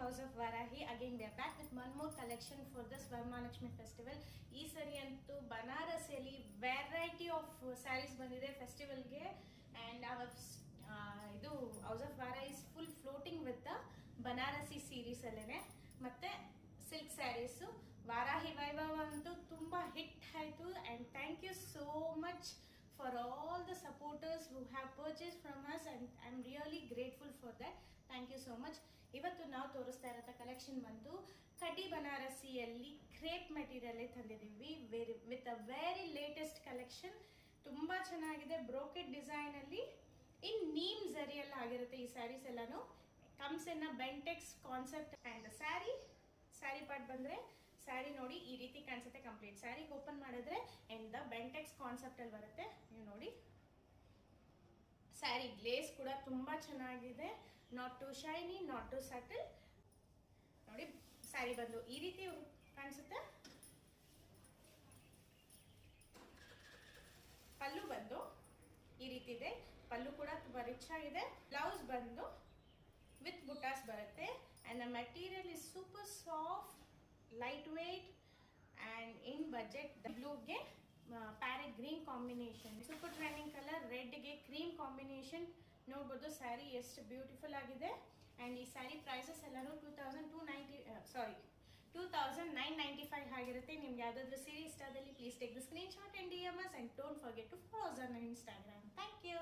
House of Varahi. Again, we are back with one more collection for this Varmahalakshmi festival. Ee sari antu Banarasiyalli variety of sarees bandide festival ge, and our idu House of Varahi is full floating with the Banarasi series allene matte silk sarees. Varahi Vaibhava antu tumba hit aitu, and thank you so much for all the supporters who have purchased from us, and I'm really grateful for that. Thank you so much. ಇವತ್ತು ನಾವು ತೋರಿಸ್ತಾ ಇರೋ collection ಬಂದು ಕಟಿ ಬನಾರಸಿಯಲ್ಲಿ crepe material ತಂದಿದ್ದೀವಿ with a very latest collection. ತುಂಬಾ ಚೆನ್ನಾಗಿದೆ. ಬ್ರೋಕೆಟ್ ಡಿಸೈನ್ ಅಲ್ಲಿ ಇನ್ ನೀಮ್ ಜರಿಯಲ್ಲಿ ಆಗಿರುತ್ತೆ ಈ ಸ್ಯಾರೀಸ್ ಎಲ್ಲಾನು. Comes in Bentex concept. And saree part ಬಂದ್ರೆ ಸ್ಯಾರಿ ನೋಡಿ ಈ ರೀತಿ ಕಾಣಿಸುತ್ತೆ. ಕಂಪ್ಲೀಟ್ ಸ್ಯಾರಿ ಓಪನ್ ಮಾಡಿದ್ರೆ ಅಂಡ್ ದ ಬೆಂಟೆಕ್ಸ್ ಕಾನ್ಸೆಪ್ಟ್ ಅಲ್ಲಿ ಬರುತ್ತೆ. ನೀವು ನೋಡಿ ಸ್ಯಾರಿ ಗ್ಲೇಸ್ ಕೂಡ ತುಂಬಾ ಚೆನ್ನಾಗಿದೆ. Not too shiny, not too subtle. ನೋಡಿ ಸ್ಯಾರಿ ಬಂದು ಈ ರೀತಿ ಕಾಣಿಸುತ್ತೆ. ಪಲ್ಲು ಬಂದು ಈ ರೀತಿ ಇದೆ. ಪಲ್ಲು ಕೂಡ ತುಂಬಾ ರಿಚ್ ಆಗಿದೆ. ಬ್ಲೌಸ್ ಬಂದು ವಿತ್ ಬುಟಾಸ್ ಬರುತ್ತೆ. And the material is super soft, light weight and in budget. ಬ್ಲೂಗೆ parrot green combination, super trending colour. ರೆಡ್ಗೆ ಕ್ರೀಮ್ ಕಾಂಬಿನೇಷನ್. ನೋಡ್ಬೋದು ಸ್ಯಾರಿ ಎಷ್ಟು ಬ್ಯೂಟಿಫುಲ್ ಆಗಿದೆ. ಅಂಡ್ ಈ ಸ್ಯಾರಿ ಪ್ರೈಸಸ್ ಎಲ್ಲಾನು 2995 ಆಗಿರುತ್ತೆ. ನಿಮ್ಗೆ ಯಾವ್ದಾದ್ರು ಸೀರೆ ಇಷ್ಟ ಆದಲ್ಲಿ please take the screen shot and DM us, and don't forget to follow us on Instagram. Thank you.